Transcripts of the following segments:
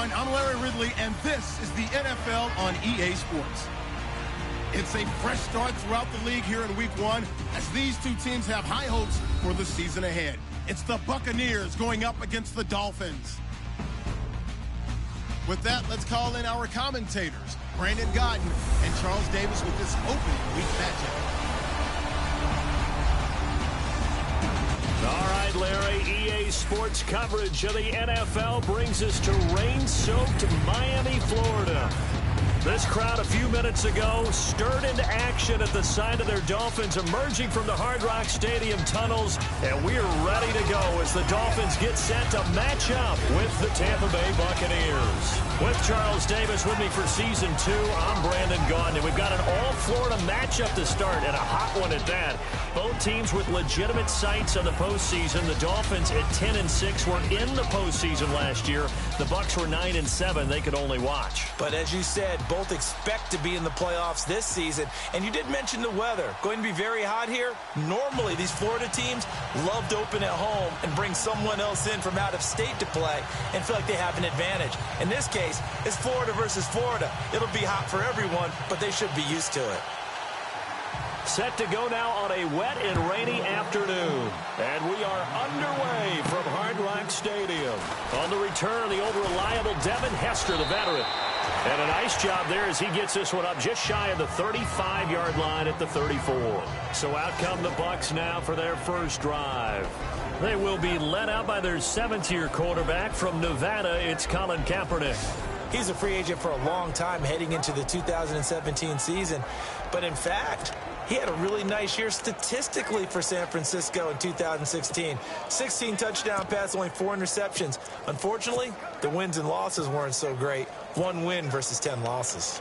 everyone. I'm Larry Ridley, and this is the NFL on EA Sports. It's a fresh start throughout the league here in Week 1 as these two teams have high hopes for the season ahead. It's the Buccaneers going up against the Dolphins. With that, let's call in our commentators, Brandon Godden and Charles Davis, with this opening week matchup. All right, Larry, EA Sports coverage of the NFL brings us to rain-soaked Miami, Florida. This crowd a few minutes ago stirred into action at the side of their Dolphins emerging from the Hard Rock Stadium tunnels, and we're ready to go as the Dolphins get set to match up with the Tampa Bay Buccaneers. With Charles Davis with me for Season 2, I'm Brandon Gaudin, and we've got an all-Florida matchup to start, and a hot one at that. Both teams with legitimate sights on the postseason. The Dolphins at 10-6 were in the postseason last year. The Bucs were 9-7. They could only watch. But as you said, both expect to be in the playoffs this season. And you did mention the weather. Going to be very hot here. Normally, these Florida teams love to open at home and bring someone else in from out of state to play and feel like they have an advantage. In this case, it's Florida versus Florida. It'll be hot for everyone, but they should be used to it. Set to go now on a wet and rainy afternoon. And we are underway from Hard Rock Stadium. On the return, the old-reliable Devin Hester, the veteran. And a nice job there as he gets this one up just shy of the 35-yard line at the 34. So out come the Bucs now for their first drive. They will be led out by their seventh-year quarterback from Nevada. It's Colin Kaepernick. He's a free agent for a long time heading into the 2017 season. But in fact, he had a really nice year statistically for San Francisco in 2016. 16 touchdown passes, only 4 interceptions. Unfortunately, the wins and losses weren't so great. 1 win versus 10 losses.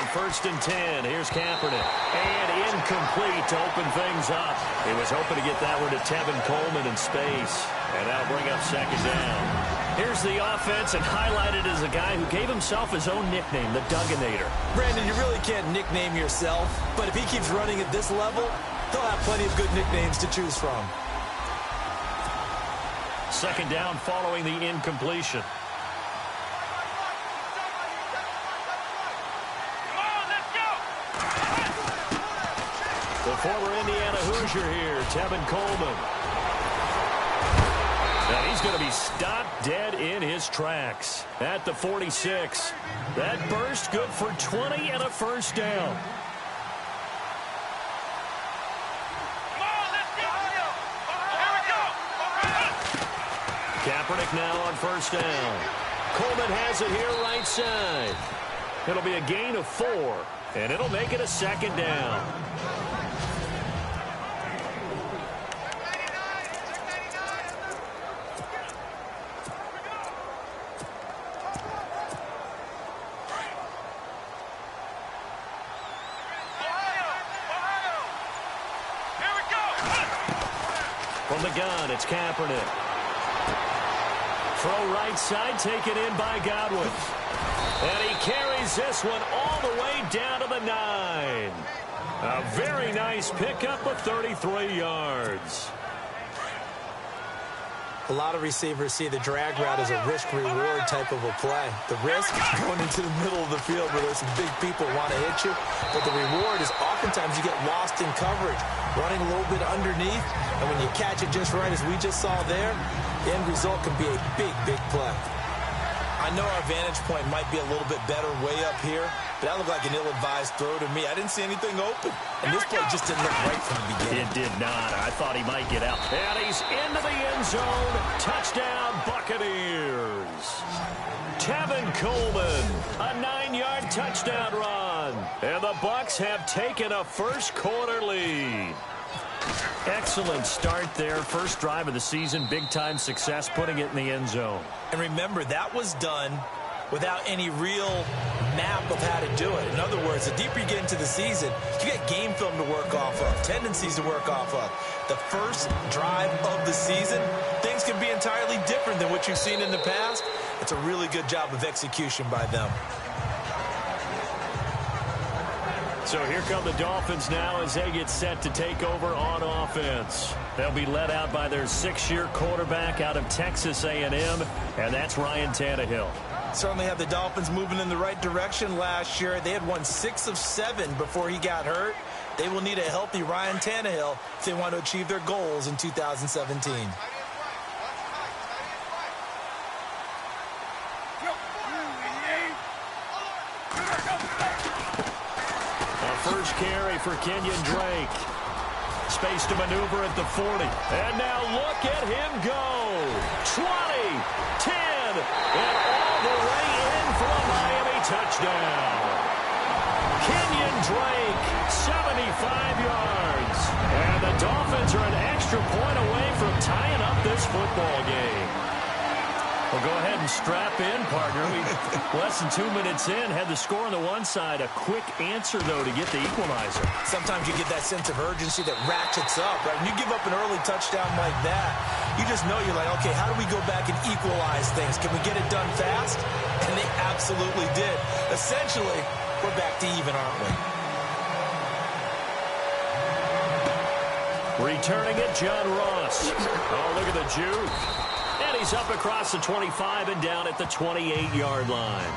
First and 10. Here's Kaepernick. And incomplete to open things up. He was hoping to get that one to Tevin Coleman in space. And that'll bring up second down. Here's the offense, and highlighted as a guy who gave himself his own nickname, the Dugginator. Brandon, you really can't nickname yourself, but if he keeps running at this level, he'll have plenty of good nicknames to choose from. Second down following the incompletion. The former Indiana Hoosier here, Tevin Coleman. Now he's going to be stopped dead in his tracks at the 46. That burst good for 20 and a first down. Kaepernick now on first down. Coleman has it here right side. It'll be a gain of 4, and it'll make it a second down. From the gun, it's Kaepernick. Throw right side, taken in by Godwin. And he carries this one all the way down to the 9. A very nice pickup of 33 yards. A lot of receivers see the drag route as a risk-reward type of a play. The risk is going into the middle of the field where there's some big people who want to hit you. But the reward is oftentimes you get lost in coverage, running a little bit underneath. And when you catch it just right, as we just saw there, the end result can be a big, big play. I know our vantage point might be a little bit better way up here, but that looked like an ill-advised throw to me. I didn't see anything open, and this play just didn't look right from the beginning. It did not. I thought he might get out. And he's into the end zone. Touchdown, Buccaneers. Tevin Coleman, a 9-yard touchdown run. And the Bucs have taken a first-quarter lead. Excellent start there. First drive of the season. Big-time success, putting it in the end zone. And remember, that was done without any real map of how to do it. In other words, the deeper you get into the season, you get game film to work off of, tendencies to work off of. The first drive of the season, things things can be entirely different than what you've seen in the past. It's a really good job of execution by them. So here come the Dolphins now as they get set to take over on offense. They'll be led out by their 6-year quarterback out of Texas A&M, and that's Ryan Tannehill. Certainly have the Dolphins moving in the right direction last year. They had won 6 of 7 before he got hurt. They will need a healthy Ryan Tannehill if they want to achieve their goals in 2017. First carry for Kenyon Drake. Space to maneuver at the 40. And now look at him go. 20, 10, and all the way in for a Miami touchdown. Kenyon Drake, 75 yards. And the Dolphins are an extra point away from tying up this football game. Well, go ahead and strap in, partner. Less than 2 minutes in, had the score on the one side. A quick answer, though, to get the equalizer. Sometimes you get that sense of urgency that ratchets up, right? When you give up an early touchdown like that, you just know you're like, okay, how do we go back and equalize things? Can we get it done fast? And they absolutely did. Essentially, we're back to even, aren't we? Returning it, John Ross. Oh, look at the juke. And he's up across the 25 and down at the 28-yard line.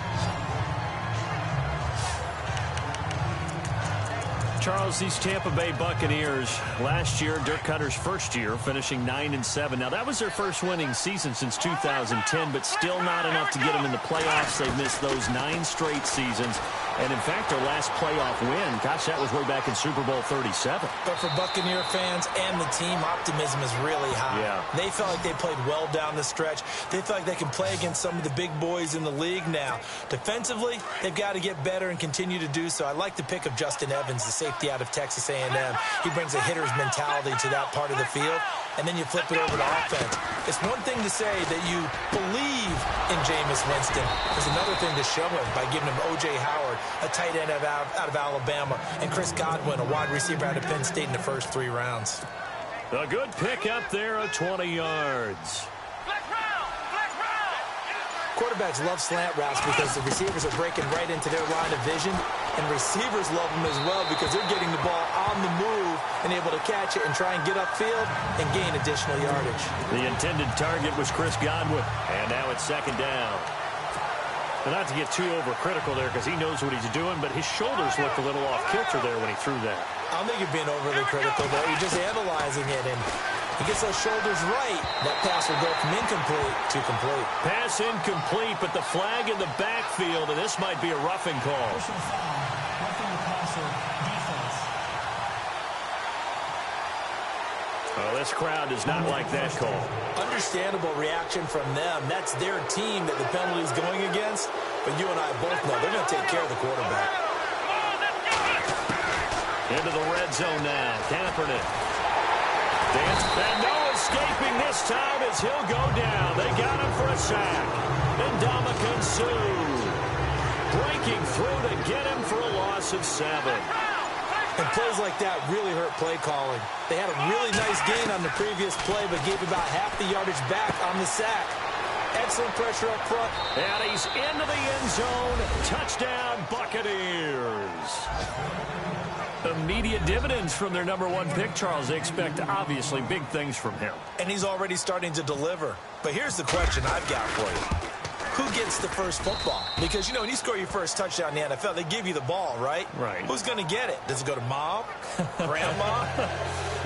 Charles, these Tampa Bay Buccaneers, last year, Dirk Cutter's first year, finishing 9-7. Now, that was their first winning season since 2010, but still not enough to get them in the playoffs. They've missed those 9 straight seasons. And, in fact, their last playoff win, gosh, that was way back in Super Bowl 37. But for Buccaneer fans and the team, optimism is really high. Yeah. They felt like they played well down the stretch. They feel like they can play against some of the big boys in the league now. Defensively, they've got to get better and continue to do so. I like the pick of Justin Evans, the safety out of Texas A&M. He brings a hitter's mentality to that part of the field, and then you flip it over to offense. It's one thing to say that you believe in Jameis Winston. There's another thing to show him by giving him O.J. Howard, a tight end out of Alabama, and Chris Godwin, a wide receiver out of Penn State in the first 3 rounds. A good pick up there at 20 yards. Quarterbacks love slant routes because the receivers are breaking right into their line of vision, and receivers love them as well because they're getting the ball on the move and able to catch it and try and get upfield and gain additional yardage. The intended target was Chris Godwin, and now it's second down. But not to get too overcritical there because he knows what he's doing, but his shoulders looked a little off kilter there when he threw that. I don't think you're being overly critical there. You're just analyzing it, and he gets those shoulders right. That pass will go from incomplete to complete. Pass incomplete, but the flag in the backfield, and this might be a roughing call. Oh, this crowd does not like that call. Understandable reaction from them. That's their team that the penalty is going against. But you and I both know they're going to take care of the quarterback. Into the red zone now. Kaepernick. And no escaping this time as he'll go down. They got him for a sack. And Ndamukong Suh breaking through to get him for a loss of 7. And plays like that really hurt play calling. They had a really nice gain on the previous play, but gave about half the yardage back on the sack. Excellent pressure up front. And he's into the end zone. Touchdown, Buccaneers. Immediate dividends from their #1 pick, Charles. They expect, obviously, big things from him. And he's already starting to deliver. But here's the question I've got for you. Who gets the first football? Because, you know, when you score your first touchdown in the NFL, they give you the ball, right? Right. Who's going to get it? Does it go to mom? Grandma?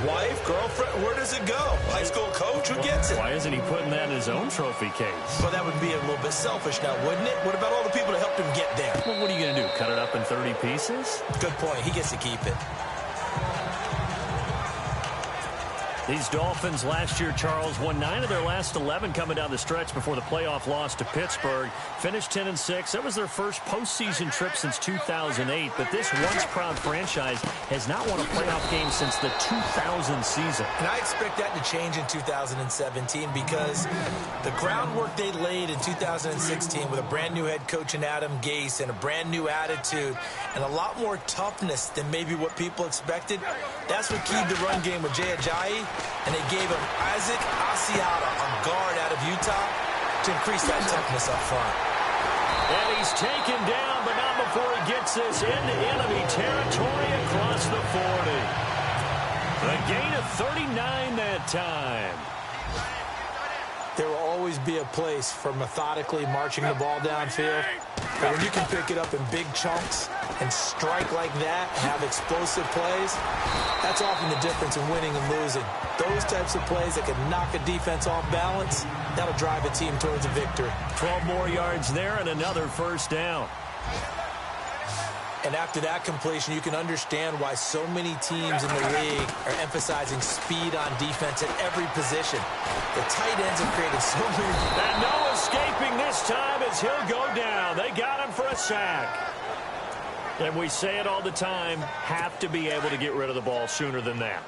Wife? Girlfriend? Where does it go? High school coach? Who gets it? Why isn't he putting that in his own trophy case? Well, that would be a little bit selfish now, wouldn't it? What about all the people that helped him get there? Well, what are you going to do, cut it up in 30 pieces? Good point. He gets to keep it. These Dolphins last year, Charles, won 9 of their last 11 coming down the stretch before the playoff loss to Pittsburgh. Finished 10-6. That was their first postseason trip since 2008. But this once-proud franchise has not won a playoff game since the 2000 season. And I expect that to change in 2017 because the groundwork they laid in 2016 with a brand-new head coach in Adam Gase and a brand-new attitude and a lot more toughness than maybe what people expected, that's what keyed the run game with Jay Ajayi. And they gave him Isaac Asiata, a guard out of Utah, to increase that toughness up front. And he's taken down, but not before he gets this into enemy territory across the 40. A gain of 39 that time. There will always be a place for methodically marching the ball downfield. But when you can pick it up in big chunks and strike like that, have explosive plays, that's often the difference in winning and losing. Those types of plays that can knock a defense off balance, that'll drive a team towards a victory. 12 more yards there and another first down. And after that completion, you can understand why so many teams in the league are emphasizing speed on defense at every position. The tight ends have created so many. And no escaping this time as he'll go down. They got him for a sack. And we say it all the time, have to be able to get rid of the ball sooner than that.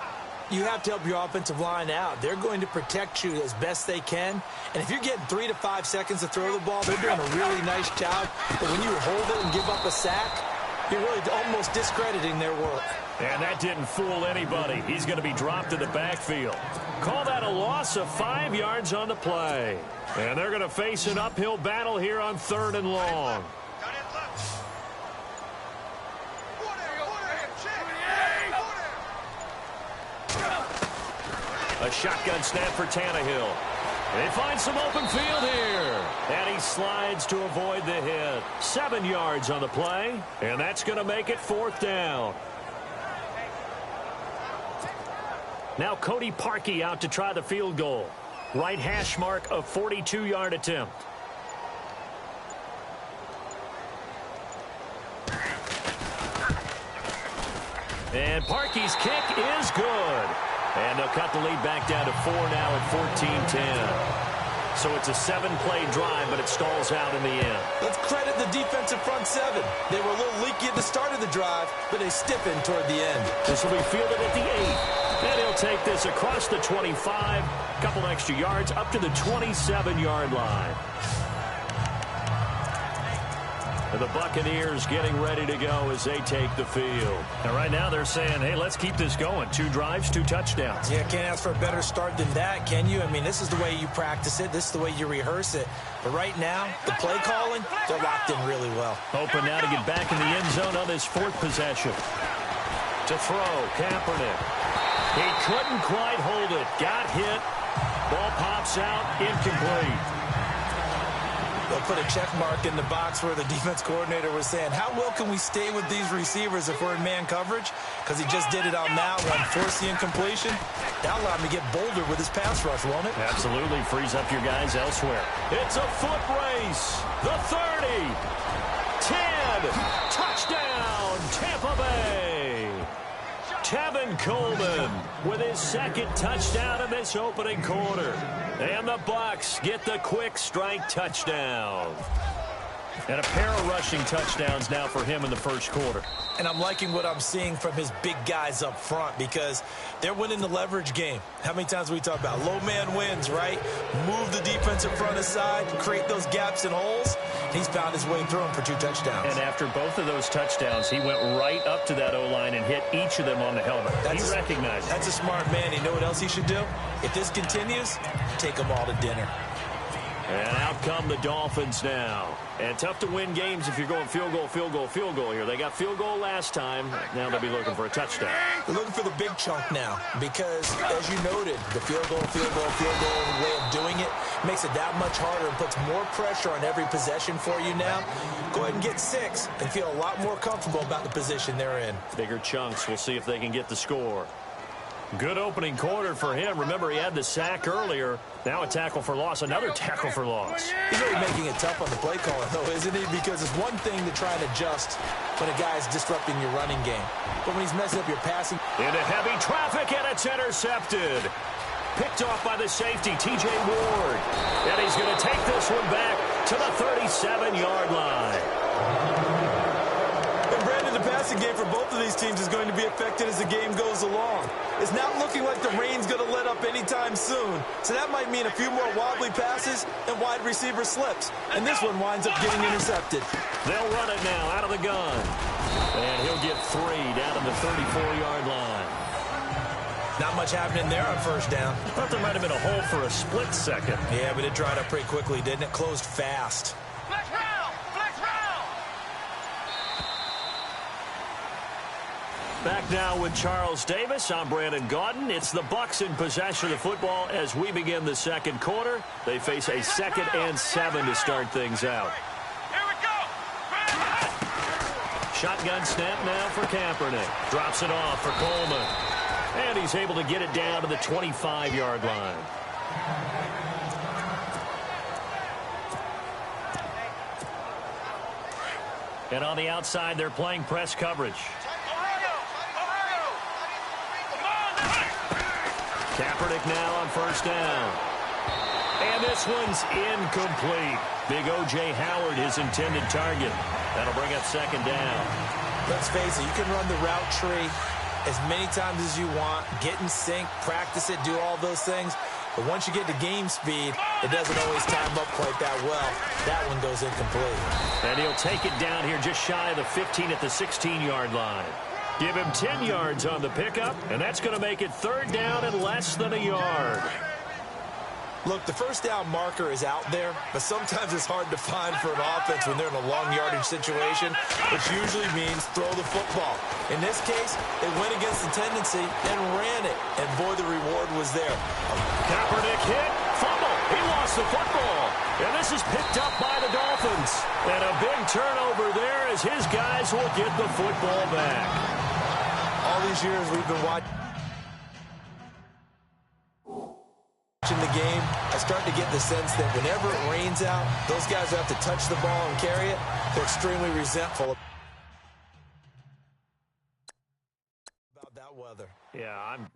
You have to help your offensive line out. They're going to protect you as best they can. And if you're getting 3 to 5 seconds to throw the ball, they're doing a really nice job. But when you hold it and give up a sack, you're really almost discrediting their work. And that didn't fool anybody. He's going to be dropped in the backfield. Call that a loss of 5 yards on the play. And they're going to face an uphill battle here on 3rd and long. A shotgun snap for Tannehill. They find some open field here. And he slides to avoid the hit. 7 yards on the play. And that's going to make it 4th down. Now Cody Parkey out to try the field goal. Right hash mark, a 42-yard attempt. And Parkey's kick is good. And they'll cut the lead back down to 4 now at 14-10. So it's a 7-play drive, but it stalls out in the end. Let's credit the defensive front 7. They were a little leaky at the start of the drive, but they stiffened toward the end. This will be fielded at the 8. And he'll take this across the 25. A couple extra yards up to the 27-yard line. And the Buccaneers getting ready to go as they take the field. And right now they're saying, hey, let's keep this going. 2 drives, 2 touchdowns. Yeah, can't ask for a better start than that, can you? I mean, this is the way you practice it. This is the way you rehearse it. But right now, the play calling, they're locked in really well. Hoping now to get back in the end zone on this 4th possession. To throw, Kaepernick. He couldn't quite hold it. Got hit. Ball pops out, incomplete. They'll put a check mark in the box where the defense coordinator was saying, how well can we stay with these receivers if we're in man coverage? Because he just did it on that one, force the incompletion. That'll allow him to get bolder with his pass rush, won't it? Absolutely. Frees up your guys elsewhere. It's a foot race. The 30. 10. Touchdown, Tampa Bay. Tevin Coleman with his 2nd touchdown in this opening quarter. And the Bucs get the quick strike touchdown. And a pair of rushing touchdowns now for him in the first quarter. And I'm liking what I'm seeing from his big guys up front because they're winning the leverage game. How many times we talk about low man wins, right? Move the defensive front aside, create those gaps and holes. He's found his way through them for 2 touchdowns. And after both of those touchdowns, he went right up to that O-line and hit each of them on the helmet. He recognized it. That's a smart man. You know what else he should do? If this continues, take them all to dinner. And out come the Dolphins now. And tough to win games if you're going field goal, field goal, field goal here. They got field goal last time. Now they'll be looking for a touchdown. They're looking for the big chunk now because, as you noted, the field goal way of doing it makes it that much harder and puts more pressure on every possession for you now. Go ahead and get 6 and feel a lot more comfortable about the position they're in. Bigger chunks. We'll see if they can get the score. Good opening quarter for him. Remember, he had the sack earlier. Now a tackle for loss. Another tackle for loss. He's really making it tough on the play caller, though, isn't he? Because it's one thing to try and adjust when a guy's disrupting your running game. But when he's messing up your passing... Into heavy traffic, and it's intercepted. Picked off by the safety, T.J. Ward. And he's going to take this one back to the 37-yard line. The passing game for both of these teams is going to be affected as the game goes along. It's not looking like the rain's going to let up anytime soon. So that might mean a few more wobbly passes and wide receiver slips. And this one winds up getting intercepted. They'll run it now out of the gun. And he'll get 3 down to the 34-yard line. Not much happening there on first down. Thought there might have been a hole for a split second. Yeah, but it dried up pretty quickly, didn't it? Closed fast. Flex round! Flex round! Back now with Charles Davis. I'm Brandon Gaudin. It's the Bucs in possession of the football as we begin the second quarter. They face a 2nd and 7 to start things out. Here we go! Shotgun snap now for Kaepernick. Drops it off for Coleman. And he's able to get it down to the 25-yard line. And on the outside, they're playing press coverage. Kaepernick now on first down. And this one's incomplete. Big O.J. Howard, his intended target. That'll bring up second down. Let's face it, you can run the route tree as many times as you want, get in sync, practice it, do all those things. But once you get to game speed, it doesn't always time up quite that well. That one goes incomplete. And he'll take it down here just shy of the 15 at the 16-yard line. Give him 10 yards on the pickup, and that's going to make it third down and less than a yard. Look, the first down marker is out there, but sometimes it's hard to find for an offense when they're in a long yardage situation, which usually means throw the football. In this case, they went against the tendency and ran it, and boy, the reward was there. Kaepernick hit, fumble. He lost the football, and this is picked up by the Dolphins. And a big turnover there as his guys will get the football back. All these years we've been watching the game, I start to get the sense that whenever it rains out, those guys who have to touch the ball and carry it, they're extremely resentful about that weather. Yeah, I'm...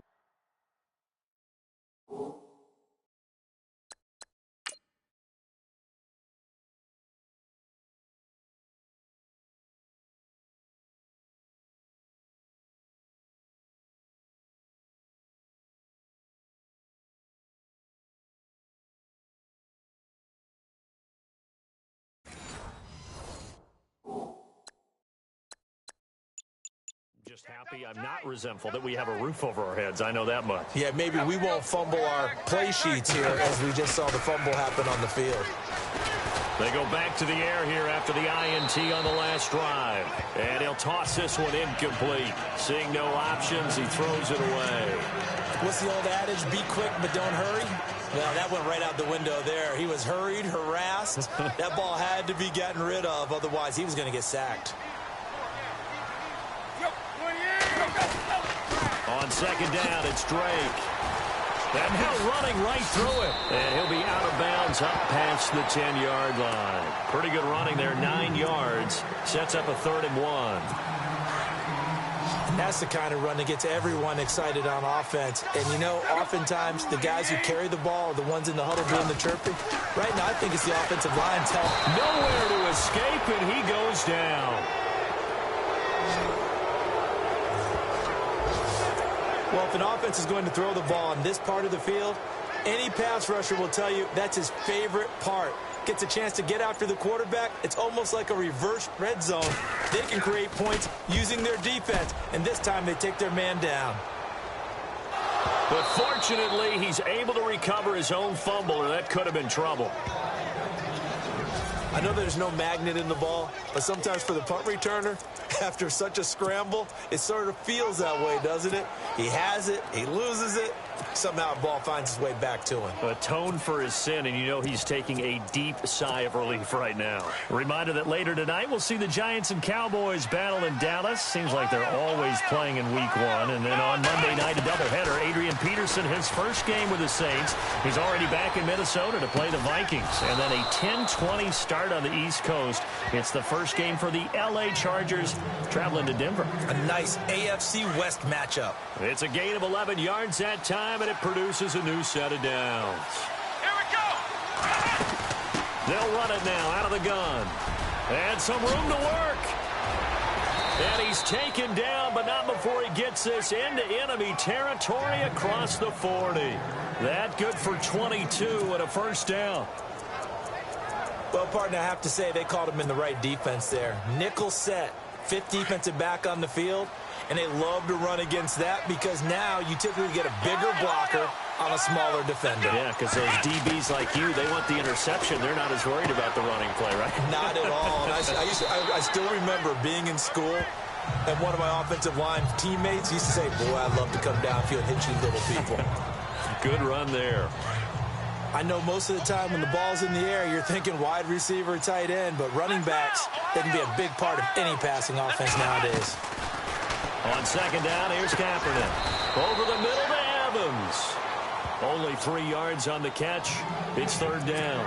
just happy I'm not resentful that we have a roof over our heads. I know that much. Yeah, maybe we won't fumble our play sheets here as we just saw the fumble happen on the field. They go back to the air here after the INT on the last drive. And he'll toss this one incomplete. Seeing no options, he throws it away. What's the old adage? Be quick, but don't hurry. Well, that went right out the window there. He was hurried, harassed. That ball had to be gotten rid of, otherwise he was going to get sacked. On second down, it's Drake. And now running right through it. And he'll be out of bounds up past the 10-yard line. Pretty good running there, 9 yards. Sets up a 3rd and 1. That's the kind of run that gets everyone excited on offense. And, you know, oftentimes the guys who carry the ball are the ones in the huddle doing the chirping. Right now, I think it's the offensive line's help. Nowhere to escape, and he goes down. Well, if an offense is going to throw the ball on this part of the field, any pass rusher will tell you that's his favorite part. Gets a chance to get after the quarterback. It's almost like a reverse red zone. They can create points using their defense, and this time they take their man down. But fortunately, he's able to recover his own fumble, or that could have been trouble. I know there's no magnet in the ball, but sometimes for the punt returner, after such a scramble, it sort of feels that way, doesn't it? He has it, he loses it, somehow the ball finds its way back to him. Atone for his sin, and you know he's taking a deep sigh of relief right now. A reminder that later tonight we'll see the Giants and Cowboys battle in Dallas. Seems like they're always playing in week 1. And then on Monday night, a doubleheader. Adrian Peterson, his first game with the Saints. He's already back in Minnesota to play the Vikings. And then a 10-20 start on the East Coast. It's the first game for the L.A. Chargers traveling to Denver. A nice AFC West matchup. It's a gain of 11 yards that time, and it produces a new set of downs. Here we go! They'll run it now out of the gun. And some room to work. And he's taken down, but not before he gets this into enemy territory across the 40. That good for 22 and a first down. Well, partner, I have to say they called him in the right defense there. Nickel set, 5th defensive back on the field. And they love to run against that because now you typically get a bigger blocker on a smaller defender. Yeah, because those DBs like you, they want the interception. They're not as worried about the running play, right? Not at all. And I still remember being in school, and one of my offensive line teammates used to say, boy, I'd love to come downfield and hit you little people. Good run there. I know most of the time when the ball's in the air, you're thinking wide receiver, tight end, but running backs, they can be a big part of any passing offense nowadays. On second down, here's Kaepernick. Over the middle to Evans. Only 3 yards on the catch. It's third down.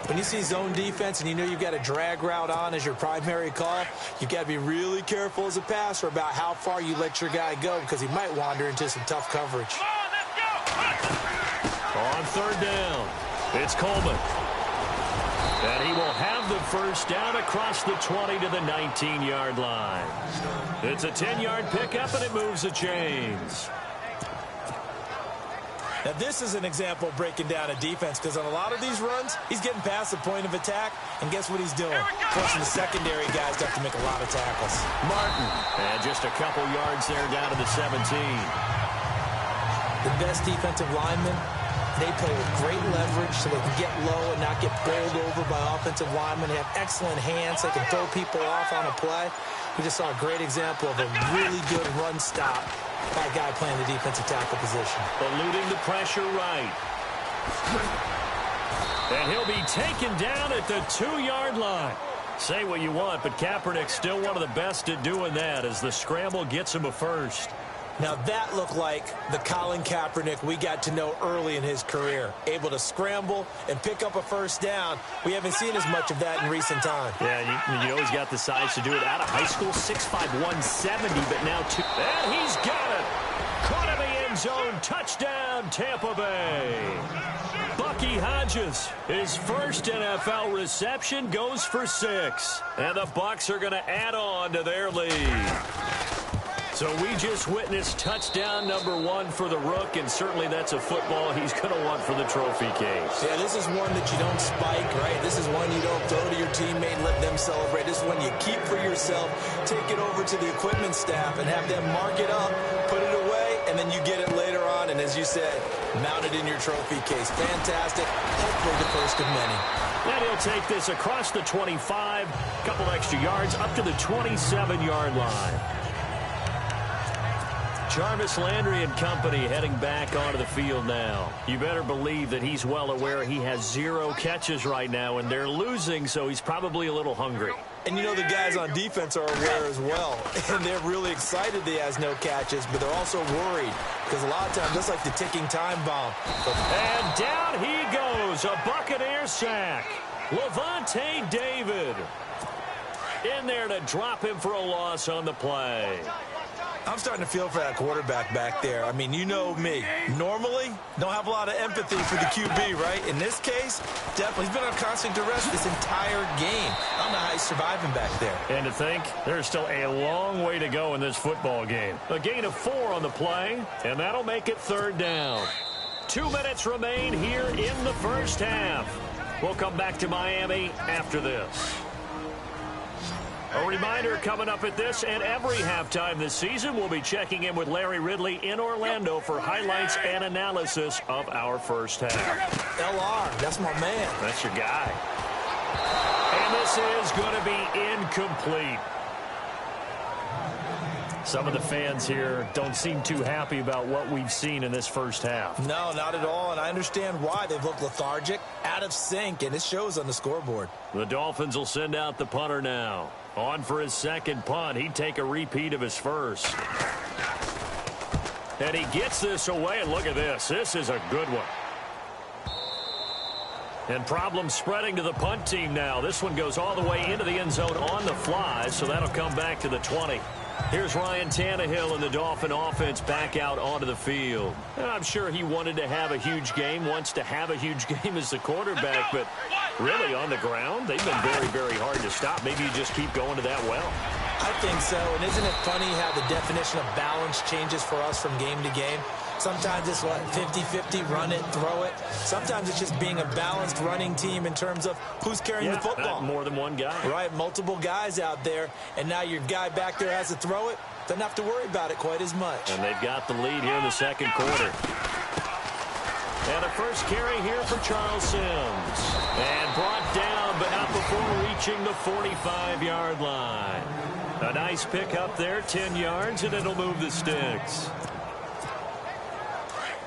When you see zone defense and you know you've got a drag route on as your primary call, you've got to be really careful as a passer about how far you let your guy go because he might wander into some tough coverage. On third down, it's Coleman. And he will have the first down across the 20 to the 19-yard line. It's a 10-yard pickup, and it moves the chains. Now, this is an example of breaking down a defense because on a lot of these runs, he's getting past the point of attack, and guess what he's doing? Forcing the secondary guys to have to make a lot of tackles. Martin, and just a couple yards there down to the 17. The best defensive linemen, they play with great leverage so they can get low and not get bowled over by offensive linemen. They have excellent hands. They can throw people off on a play. We just saw a great example of a really good run stop by a guy playing the defensive tackle position. Eluding the pressure right. And he'll be taken down at the 2-yard line. Say what you want, but Kaepernick's still one of the best at doing that as the scramble gets him a first. Now that looked like the Colin Kaepernick we got to know early in his career. Able to scramble and pick up a first down. We haven't seen as much of that in recent time. Yeah, you know he's got the size to do it. Out of high school, 6'5", 170, but now two. And he's got it. Caught in the end zone. Touchdown, Tampa Bay. Bucky Hodges, his first NFL reception, goes for 6. And the Bucs are going to add on to their lead. So we just witnessed touchdown number 1 for the Rook, and certainly that's a football he's going to want for the trophy case. Yeah, this is one that you don't spike, right? This is one you don't throw to your teammate and let them celebrate. This is one you keep for yourself, take it over to the equipment staff and have them mark it up, put it away, and then you get it later on, and as you said, mount it in your trophy case. Fantastic. Hopefully the first of many. And he'll take this across the 25, couple extra yards, up to the 27-yard line. Jarvis Landry and company heading back onto the field now. You better believe that he's well aware he has 0 catches right now, and they're losing, so he's probably a little hungry. And you know the guys on defense are aware as well, and they're really excited that he has no catches, but they're also worried because a lot of times that's like the ticking time bomb. And down he goes, a Buccaneer sack. Levante David in there to drop him for a loss on the play. I'm starting to feel for that quarterback back there. I mean, you know me. Normally, don't have a lot of empathy for the QB, right? In this case, definitely. He's been on constant duress this entire game. I don't know how he's surviving back there. And to think, there's still a long way to go in this football game. A gain of 4 on the play, and that'll make it third down. 2 minutes remain here in the first half. We'll come back to Miami after this. A reminder coming up at this and every halftime this season, we'll be checking in with Larry Ridley in Orlando for highlights and analysis of our first half. LR, that's my man. That's your guy. And this is going to be incomplete. Some of the fans here don't seem too happy about what we've seen in this first half. No, not at all, and I understand why. They've looked lethargic, out of sync, and it shows on the scoreboard. The Dolphins will send out the punter now. On for his second punt. He'd take a repeat of his first. And he gets this away, and look at this. This is a good one. And problems spreading to the punt team now. This one goes all the way into the end zone on the fly, so that'll come back to the 20. Here's Ryan Tannehill and the Dolphin offense back out onto the field. And I'm sure he wanted to have a huge game, wants to have a huge game as the quarterback, but really on the ground, they've been very, very hard to stop. Maybe you just keep going to that well. I think so, and isn't it funny how the definition of balance changes for us from game to game? Sometimes it's 50-50, run it, throw it. Sometimes it's just being a balanced running team in terms of who's carrying the football. More than one guy. Right, multiple guys out there, and now your guy back there has to throw it. Doesn't have to worry about it quite as much. And they've got the lead here in the second quarter. And a first carry here for Charles Sims. And brought down, but not before reaching the 45-yard line. A nice pick up there, 10 yards, and it'll move the sticks.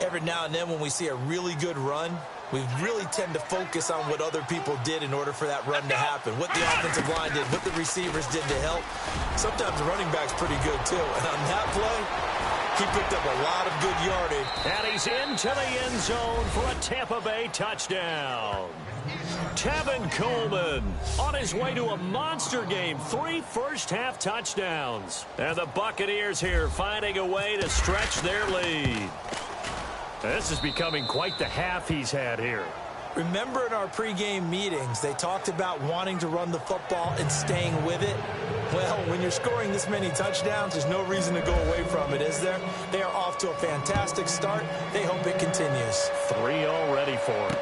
Every now and then when we see a really good run, we really tend to focus on what other people did in order for that run to happen, what the offensive line did, what the receivers did to help. Sometimes the running back's pretty good, too. And on that play, he picked up a lot of good yardage. And he's into the end zone for a Tampa Bay touchdown. Tevin Coleman on his way to a monster game. 3 first-half touchdowns. And the Buccaneers here finding a way to stretch their lead. This is becoming quite the half he's had here. Remember in our pregame meetings, they talked about wanting to run the football and staying with it? Well, when you're scoring this many touchdowns, there's no reason to go away from it, is there? They are off to a fantastic start. They hope it continues. 3 already for him.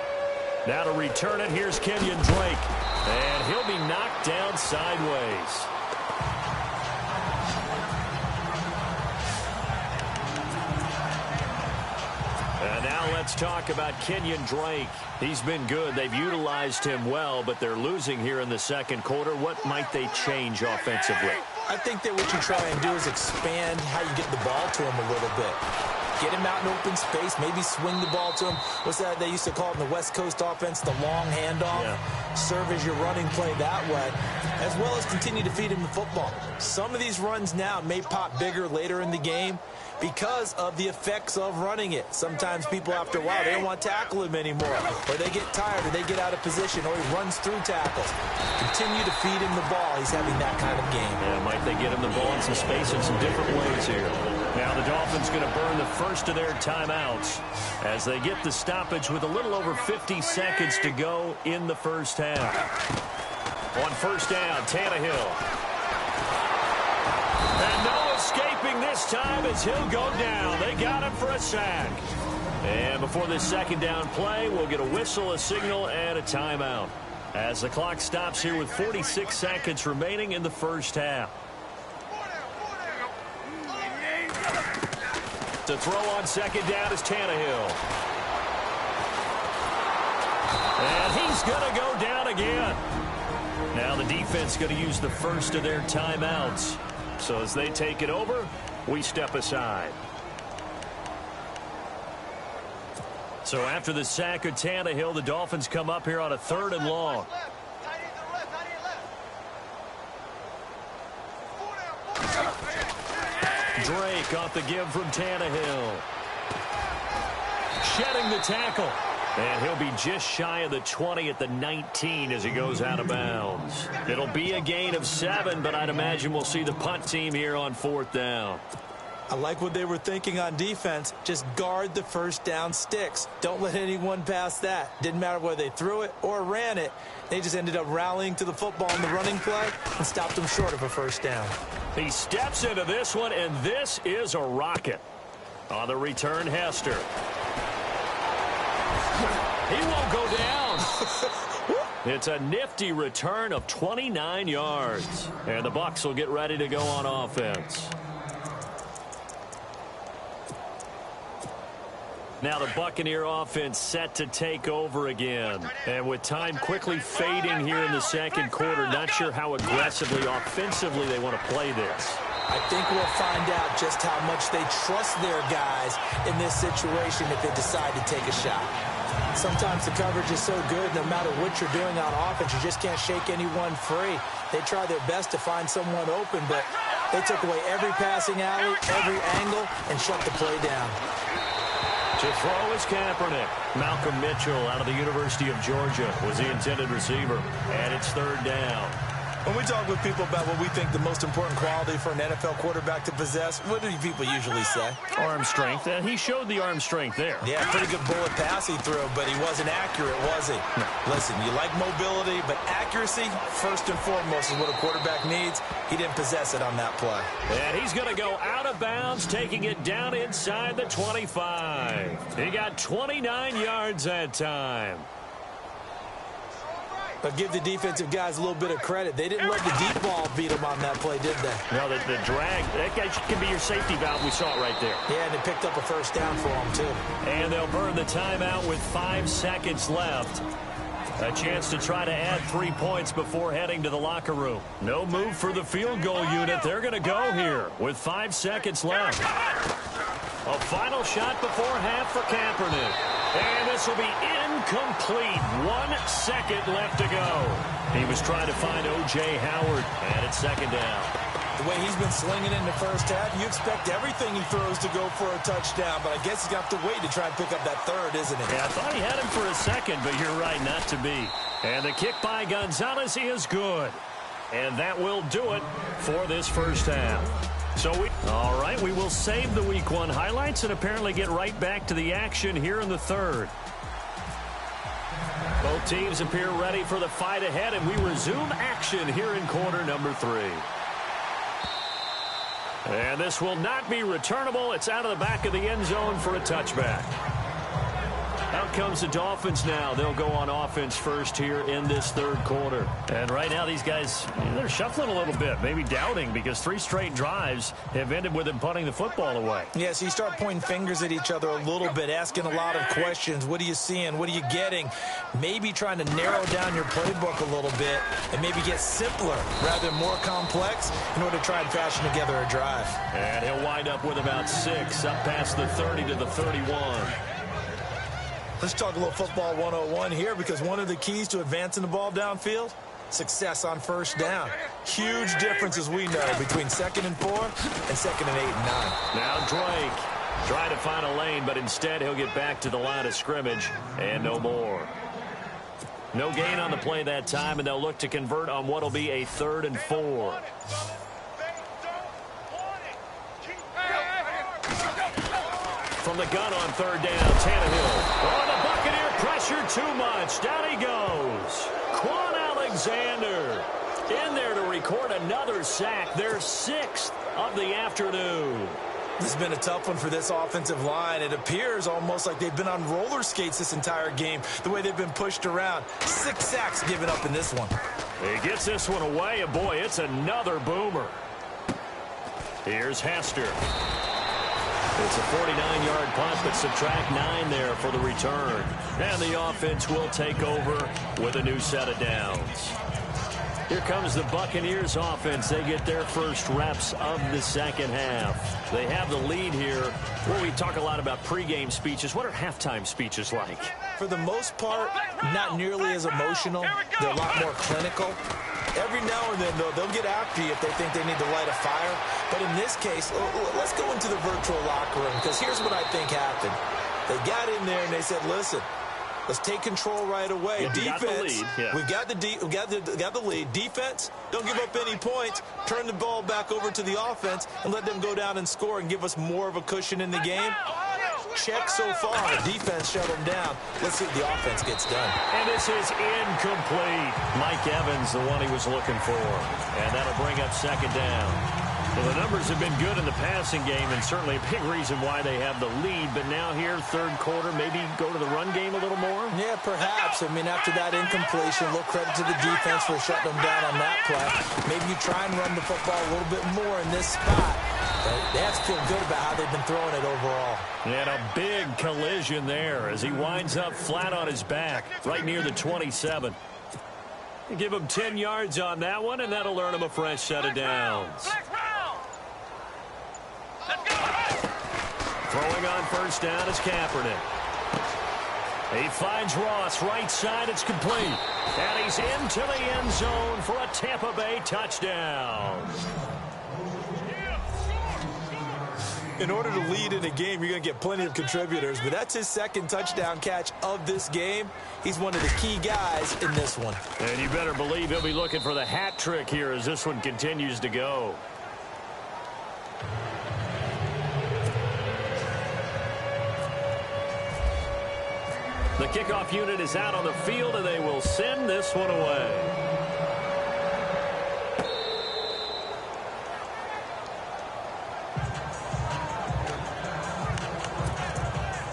Now to return it, here's Kenyon Drake. And he'll be knocked down sideways. And now let's talk about Kenyon Drake. He's been good. They've utilized him well, but they're losing here in the second quarter. What might they change offensively? I think that what you try and do is expand how you get the ball to him a little bit. Get him out in open space, maybe swing the ball to him. What's that they used to call it in the West Coast offense, the long handoff? Yeah. Serve as your running play that way, as well as continue to feed him the football. Some of these runs now may pop bigger later in the game because of the effects of running it. Sometimes people, after a while, they don't want to tackle him anymore, or they get tired, or they get out of position, or he runs through tackles. Continue to feed him the ball. He's having that kind of game. Yeah, might they get him the ball in some space in some different ways here. Now the Dolphins going to burn the first of their timeouts as they get the stoppage with a little over 50 seconds to go in the first half. On first down, Tannehill. And no escaping this time as he'll go down. They got him for a sack. And before this second down play, we'll get a whistle, a signal, and a timeout as the clock stops here with 46 seconds remaining in the first half. To throw on second down is Tannehill. And he's going to go down again. Now the defense going to use the first of their timeouts. So as they take it over, we step aside. So after the sack of Tannehill, the Dolphins come up here on a 3rd and long. Drake off the give from Tannehill. Shedding the tackle. And he'll be just shy of the 20 at the 19 as he goes out of bounds. It'll be a gain of 7, but I'd imagine we'll see the punt team here on 4th down. I like what they were thinking on defense. Just guard the first down sticks. Don't let anyone pass that. Didn't matter whether they threw it or ran it. They just ended up rallying to the football in the running play and stopped them short of a first down. He steps into this one, and this is a rocket. On the return, Hester. He won't go down. It's a nifty return of 29 yards. And the Bucs will get ready to go on offense. Now the Buccaneer offense set to take over again. And with time quickly fading here in the second quarter, not sure how aggressively, offensively they want to play this. I think we'll find out just how much they trust their guys in this situation if they decide to take a shot. Sometimes the coverage is so good, no matter what you're doing on offense, you just can't shake anyone free. They try their best to find someone open, but they took away every passing alley, every angle, and shut the play down. To throw is Kaepernick. Malcolm Mitchell out of the University of Georgia was the intended receiver. And it's 3rd down. When we talk with people about what we think the most important quality for an NFL quarterback to possess, what do people usually say? Arm strength. And he showed the arm strength there. Yeah, pretty good bullet pass he threw, but he wasn't accurate, was he? No. Listen, you like mobility, but accuracy, first and foremost, is what a quarterback needs. He didn't possess it on that play. And he's going to go out of bounds, taking it down inside the 25. He got 29 yards that time. But give the defensive guys a little bit of credit. They didn't let the deep ball beat them on that play, did they? No, the drag, that guy can be your safety valve. We saw it right there. Yeah, and they picked up a first down for them, too. And they'll burn the timeout with 5 seconds left. A chance to try to add 3 points before heading to the locker room. No move for the field goal unit. They're going to go here with 5 seconds left. A final shot before half for Kaepernick. And this will be incomplete. 1 second left to go. He was trying to find O.J. Howard, and it's second down. The way he's been slinging in the first half, you expect everything he throws to go for a touchdown, but I guess he's going to have to wait to try and pick up that third, isn't he? Yeah, I thought he had him for a second, but you're right, not to be. And the kick by Gonzalez is good. And that will do it for this first half. All right, we will save the Week 1 highlights and apparently get right back to the action here in the third. Both teams appear ready for the fight ahead, and we resume action here in quarter number 3. And this will not be returnable. It's out of the back of the end zone for a touchback. Out comes the Dolphins now. They'll go on offense first here in this third quarter. And right now these guys, they're shuffling a little bit, maybe doubting, because 3 straight drives have ended with them punting the football away. Yeah, so you start pointing fingers at each other a little bit, asking a lot of questions. What are you seeing? What are you getting? Maybe trying to narrow down your playbook a little bit and maybe get simpler rather than more complex in order to try and fashion together a drive. And he'll wind up with about 6 up past the 30 to the 31. Let's talk a little football 101 here, because one of the keys to advancing the ball downfield, success on first down. Huge difference, as we know, between 2nd and 4 and 2nd and 8 and 9. Now Drake trying to find a lane, but instead he'll get back to the line of scrimmage and no more. No gain on the play that time, and they'll look to convert on what will be a 3rd and 4. From the gun on 3rd down, Tannehill. Oh, the Buccaneer pressure too much. Down he goes. Quan Alexander in there to record another sack. Their 6th of the afternoon. This has been a tough one for this offensive line. It appears almost like they've been on roller skates this entire game, the way they've been pushed around. 6 sacks given up in this one. He gets this one away, and boy, it's another boomer. Here's Hester. It's a 49-yard punt, but subtract 9 there for the return. And the offense will take over with a new set of downs. Here comes the Buccaneers offense. They get their first reps of the second half. They have the lead here. Where we talk a lot about pregame speeches. What are halftime speeches like? For the most part, not nearly as emotional. They're a lot more clinical. Every now and then, though, they'll get after you if they think they need to light a fire. But in this case, let's go into the virtual locker room, because here's what I think happened. They got in there and they said, listen, let's take control right away. Defense, we've got the lead. Defense, don't give up any points. Turn the ball back over to the offense and let them go down and score and give us more of a cushion in the game. Check so far. The defense shut them down. Let's see if the offense gets done. And this is incomplete. Mike Evans, the one he was looking for. And that'll bring up second down. Well, the numbers have been good in the passing game, and certainly a big reason why they have the lead. But now here, third quarter, maybe go to the run game a little more? Yeah, perhaps. I mean, after that incompletion, a little credit to the defense for shutting them down on that play. Maybe you try and run the football a little bit more in this spot. But they have to feel good about how they've been throwing it overall. And a big collision there as he winds up flat on his back right near the 27. Give him 10 yards on that one, and that'll earn him a fresh set of downs. Throwing on first down is Kaepernick. He finds Ross right side. It's complete. And he's into the end zone for a Tampa Bay touchdown. In order to lead in a game, you're going to get plenty of contributors, but that's his second touchdown catch of this game. He's one of the key guys in this one. And you better believe he'll be looking for the hat trick here as this one continues to go. The kickoff unit is out on the field, and they will send this one away.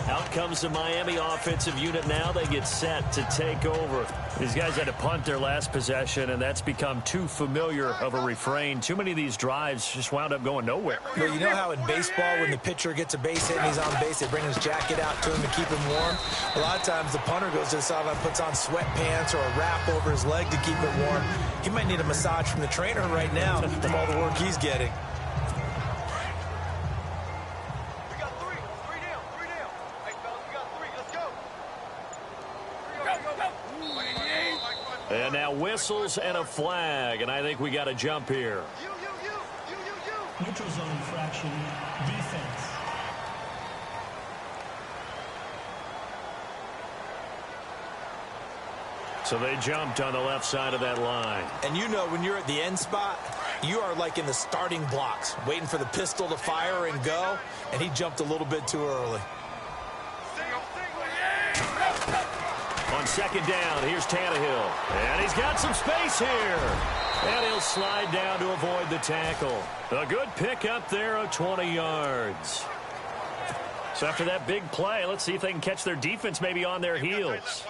Out comes the Miami offensive unit now. They get set to take over. These guys had to punt their last possession, and that's become too familiar of a refrain. Too many of these drives just wound up going nowhere. Well, you know how in baseball, when the pitcher gets a base hit and he's on base, they bring his jacket out to him to keep him warm? A lot of times the punter goes to the sideline, puts on sweatpants or a wrap over his leg to keep it warm. He might need a massage from the trainer right now from all the work he's getting. And now whistles and a flag, and I think we got to jump here. Neutral zone infraction, defense. So they jumped on the left side of that line. And you know when you're at the end spot, you are like in the starting blocks, waiting for the pistol to fire and go, and he jumped a little bit too early. On second down, here's Tannehill. And he's got some space here. And he'll slide down to avoid the tackle. A good pickup there of 20 yards. So after that big play, let's see if they can catch their defense maybe on their heels.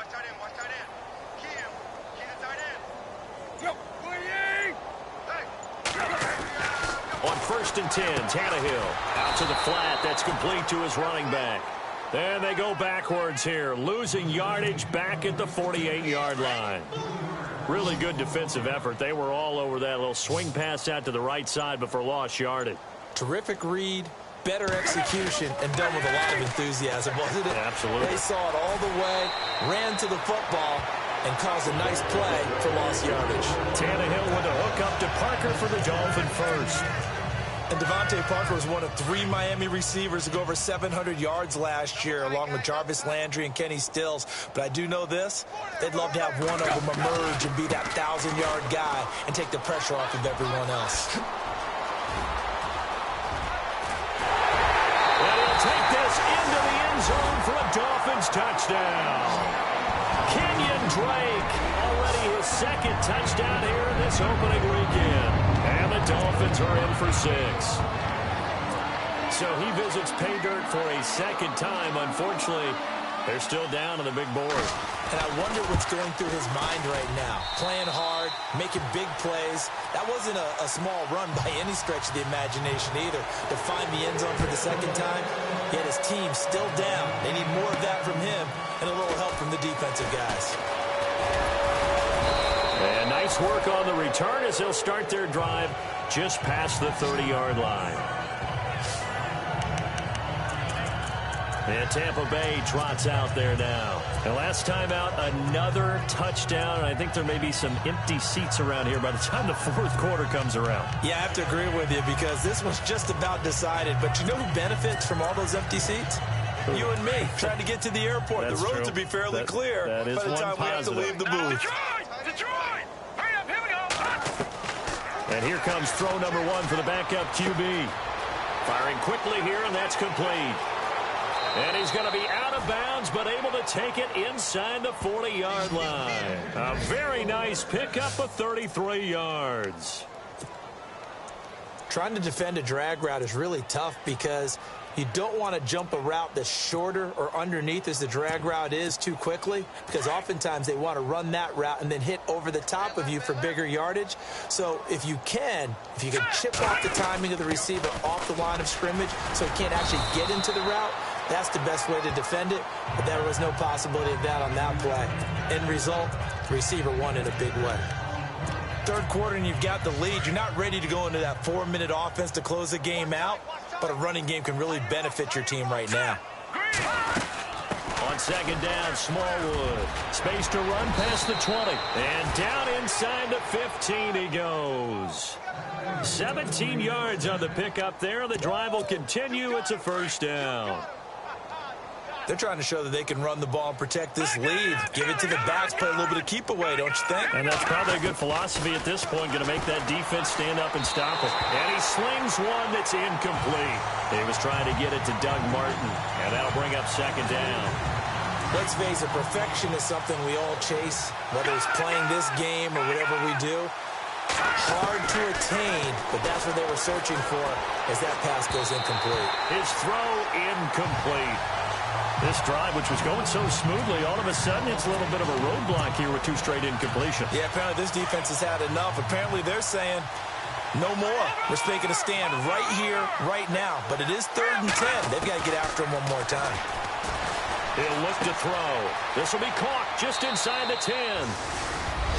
On 1st and 10, Tannehill out to the flat. That's complete to his running back. And they go backwards here, losing yardage back at the 48-yard line. Really good defensive effort. They were all over that little swing pass out to the right side before lost yardage. Terrific read, better execution, and done with a lot of enthusiasm, wasn't it? Absolutely. They saw it all the way, ran to the football, and caused a nice play for lost yardage. Tannehill with a hook up to Parker for the Dolphin first. And Devontae Parker was one of 3 Miami receivers to go over 700 yards last year, along with Jarvis Landry and Kenny Stills. But I do know this, they'd love to have one of them emerge and be that 1,000-yard guy and take the pressure off of everyone else. And he'll take this into the end zone for a Dolphins touchdown. Kenyon Drake, already his second touchdown here in this opening weekend. And the Dolphins are in for 6. So he visits pay dirt for a second time. Unfortunately, they're still down on the big board. And I wonder what's going through his mind right now. Playing hard, making big plays. That wasn't a small run by any stretch of the imagination either. To find the end zone for the second time, yet his team still down. They need more of that from him and a little help from the defensive guys. And nice work on the return as they'll start their drive just past the 30-yard line. And Tampa Bay trots out there now. And last time out, another touchdown. And I think there may be some empty seats around here by the time the 4th quarter comes around. Yeah, I have to agree with you because this was just about decided. But you know who benefits from all those empty seats? You and me, trying to get to the airport. That's the roads true. will be fairly clear that is by the time we have to leave the booth. Detroit! Hurry up, here we go! And here comes throw number 1 for the backup QB. Firing quickly here, and that's complete. And he's going to be out of bounds, but able to take it inside the 40-yard line. A very nice pickup of 33 yards. Trying to defend a drag route is really tough because you don't want to jump a route that's shorter or underneath as the drag route is too quickly, because oftentimes they want to run that route and then hit over the top of you for bigger yardage. So if you can chip off the timing of the receiver off the line of scrimmage so he can't actually get into the route, that's the best way to defend it. But there was no possibility of that on that play. End result, the receiver won in a big way. 3rd quarter and you've got the lead. You're not ready to go into that 4-minute offense to close the game out, but a running game can really benefit your team right now. On On second down, Smallwood. Space to run past the 20. And down inside the 15 he goes. 17 yards on the pickup there. The drive will continue. It's a first down. They're trying to show that they can run the ball and protect this lead. Give it to the backs, play a little bit of keep away, don't you think? And that's probably a good philosophy at this point, going to make that defense stand up and stop it. And he slings one that's incomplete. He was trying to get it to Doug Martin, and that'll bring up second down. Let's face it, perfection is something we all chase, whether it's playing this game or whatever we do. Hard to attain, but that's what they were searching for as that pass goes incomplete. His throw incomplete. This drive, which was going so smoothly, all of a sudden it's a little bit of a roadblock here with 2 straight incompletions. Yeah, apparently this defense has had enough. Apparently they're saying no more. We're making a stand right here, right now. But it is 3rd and 10. They've got to get after him one more time. He'll look to throw. This will be caught just inside the 10.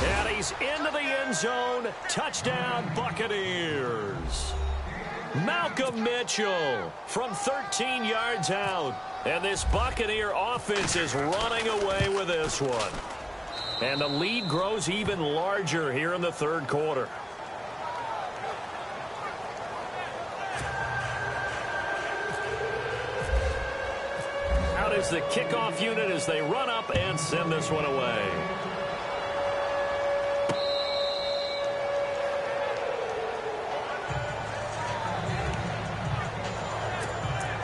And he's into the end zone. Touchdown, Buccaneers. Malcolm Mitchell from 13 yards out. And this Buccaneer offense is running away with this one. And the lead grows even larger here in the 3rd quarter. Out is the kickoff unit as they run up and send this one away.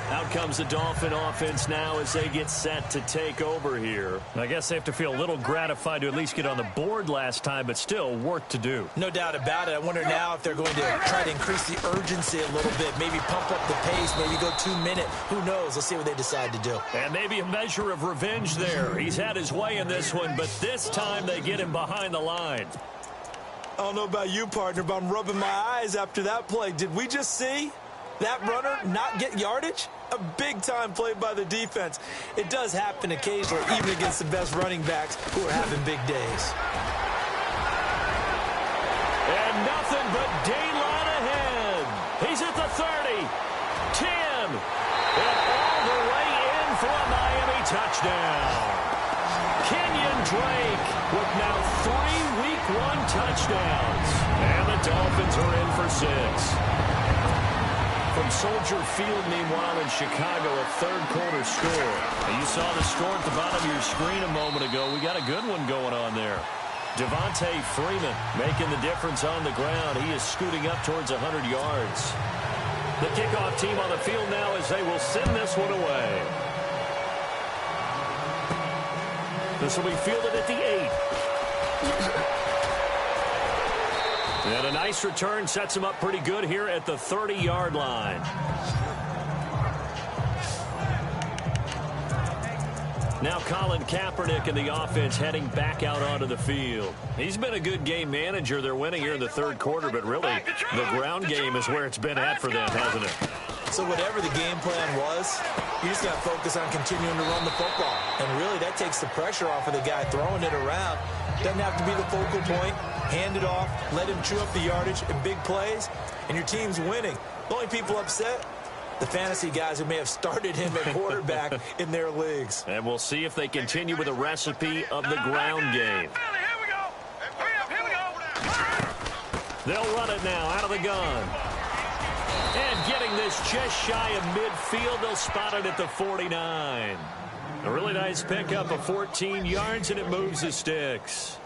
Out comes the Dolphin offense now as they get set to take over here. I guess they have to feel a little gratified to at least get on the board last time, but still work to do. No doubt about it. I wonder now if they're going to try to increase the urgency a little bit, maybe pump up the pace, maybe go 2-minute. Who knows? Let's see what they decide to do. And maybe a measure of revenge there. He's had his way in this one, but this time they get him behind the line. I don't know about you, partner, but I'm rubbing my eyes after that play. Did we just see that runner not get yardage? A big-time play by the defense. It does happen occasionally, even against the best running backs who are having big days. And nothing but daylight ahead. He's at the 30, 10, and all the way in for a Miami touchdown. Kenyon Drake with now 3 Week 1 touchdowns. And the Dolphins are in for 6. From Soldier Field, meanwhile, in Chicago, a 3rd quarter score. And you saw the score at the bottom of your screen a moment ago. We got a good one going on there. Devontae Freeman making the difference on the ground. He is scooting up towards 100 yards. The kickoff team on the field now as they will send this one away. This will be fielded at the 8. And a nice return sets him up pretty good here at the 30-yard line. Now Colin Kaepernick and the offense heading back out onto the field. He's been a good game manager. They're winning here in the 3rd quarter, but really the ground game is where it's been at for them, hasn't it? So whatever the game plan was, you just got to focus on continuing to run the football. And really that takes the pressure off of the guy throwing it around. Doesn't have to be the focal point. Hand it off, let him chew up the yardage in big plays, and your team's winning. The only people upset, the fantasy guys who may have started him at quarterback in their leagues. And we'll see if they continue with a recipe of the ground game. They'll run it now out of the gun. And getting this just shy of midfield, they'll spot it at the 49. A really nice pickup of 14 yards, and it moves the sticks.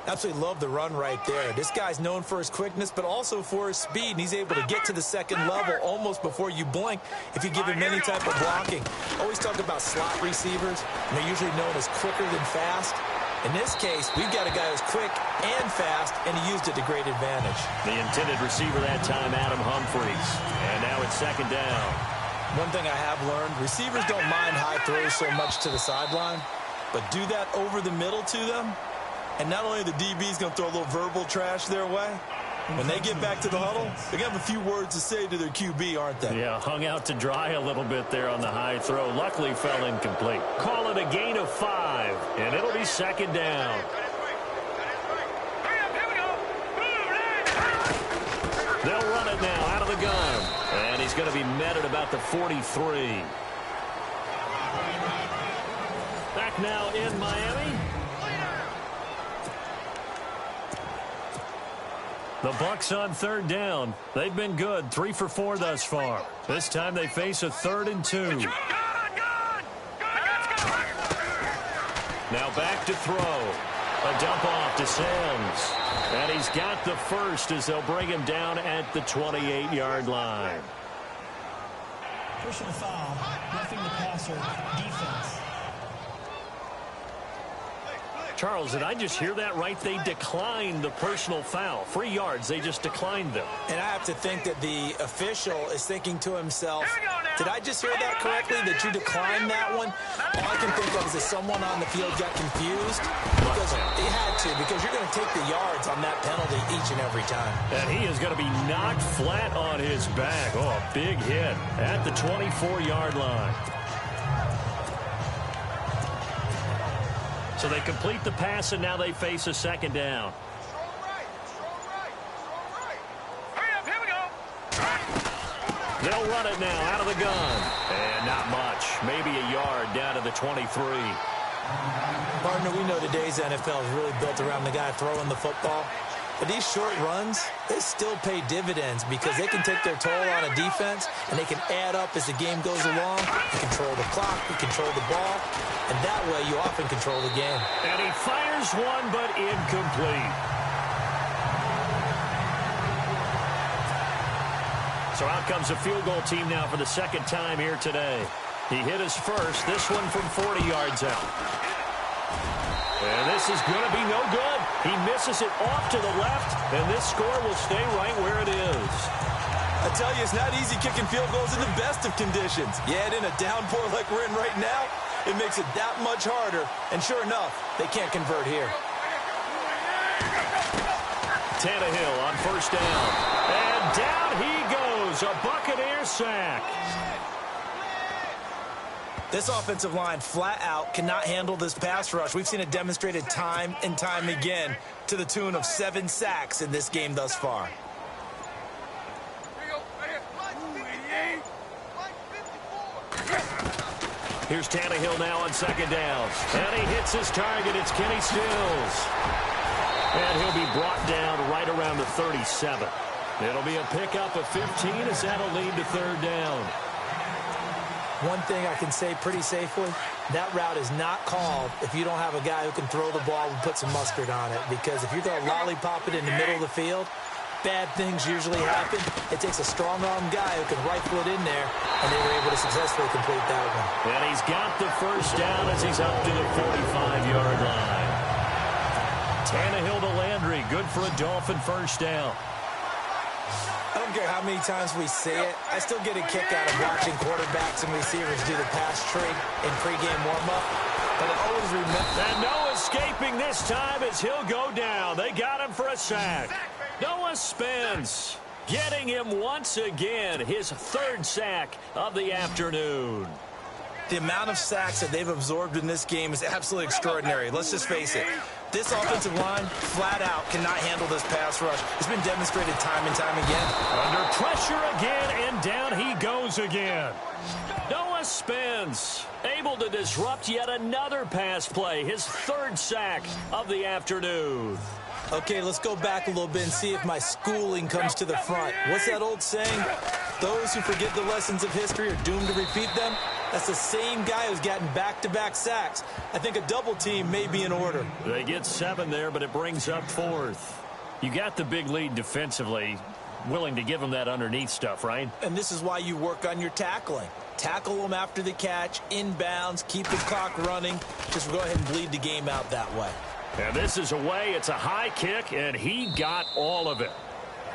Absolutely love the run right there. This guy's known for his quickness, but also for his speed. And he's able to get to the 2nd level almost before you blink if you give him any type of blocking. Always talk about slot receivers, and they're usually known as quicker than fast. In this case, we've got a guy who's quick and fast, and he used it to great advantage. The intended receiver that time, Adam Humphries. And now it's 2nd down. One thing I have learned, receivers don't mind high throws so much to the sideline, but do that over the middle to them, and not only the DB's going to throw a little verbal trash their way, when they get back to the huddle, they're going to have a few words to say to their QB, aren't they? Yeah, hung out to dry a little bit there on the high throw. Luckily fell incomplete. Call it a gain of 5, and it'll be 2nd down. They'll run it now out of the gun. And he's going to be met at about the 43. back now in Miami. The Bucs on third down. They've been good, 3 for 4 thus far. This time they face a 3rd and 2. Now back to throw. A dump off to Sims. And he's got the first as they'll bring him down at the 28-yard line. Personal foul, roughing the passer, defense. Charles, did I just hear that right? They declined the personal foul. 3 yards, they just declined them. And I have to think that the official is thinking to himself, did I just hear that correctly, that you declined that one? All I can think of is that someone on the field got confused. Because he had to, because you're going to take the yards on that penalty each and every time. And he is going to be knocked flat on his back. Oh, a big hit at the 24-yard line. So they complete the pass, and now they face a 2nd down. They'll run it now out of the gun. And not much. Maybe a yard down to the 23. Partner, we know today's NFL is really built around the guy throwing the football. But these short runs, they still pay dividends because they can take their toll on a defense, and they can add up as the game goes along. You control the clock, you control the ball, and that way you often control the game. And he fires one, but incomplete. So out comes a field goal team now for the 2nd time here today. He hit his first, this one from 40 yards out. And this is going to be no good. He misses it off to the left, and this score will stay right where it is. I tell you, it's not easy kicking field goals in the best of conditions. You add in a downpour like we're in right now, it makes it that much harder. And sure enough, they can't convert here. Tannehill on 1st down. And down he goes, a Buccaneer sack. This offensive line flat out cannot handle this pass rush. We've seen it demonstrated time and time again to the tune of 7 sacks in this game thus far. Here's Tannehill now on 2nd down. And he hits his target. It's Kenny Stills. And he'll be brought down right around the 37. It'll be a pickup of 15 as that'll lead to 3rd down. One thing I can say pretty safely, that route is not called if you don't have a guy who can throw the ball and put some mustard on it. Because if you're going to lollipop it in the middle of the field, bad things usually happen. It takes a strong-arm guy who can rifle it in there, and they were able to successfully complete that one. And he's got the 1st down as he's up to the 45-yard line. Tannehill to Landry, good for a Dolphin 1st down. I don't care how many times we say it, I still get a kick out of watching quarterbacks and receivers do the pass tree in pregame warm-up. But I always remember... And no escaping this time as he'll go down. They got him for a sack. Noah Spence getting him once again, his 3rd sack of the afternoon. The amount of sacks that they've absorbed in this game is absolutely extraordinary. Let's just face it. This offensive line, flat out, cannot handle this pass rush. It's been demonstrated time and time again. Under pressure again, and down he goes again. Noah Spence able to disrupt yet another pass play, his 3rd sack of the afternoon. Okay, let's go back a little bit and see if my schooling comes to the front. What's that old saying? Those who forget the lessons of history are doomed to repeat them. That's the same guy who's gotten back-to-back sacks. I think a double team may be in order. They get 7 there, but it brings up 4th. You got the big lead defensively, willing to give them that underneath stuff, right? And this is why you work on your tackling. Tackle them after the catch, inbounds, keep the clock running. Just go ahead and bleed the game out that way. And this is away. It's a high kick, and he got all of it.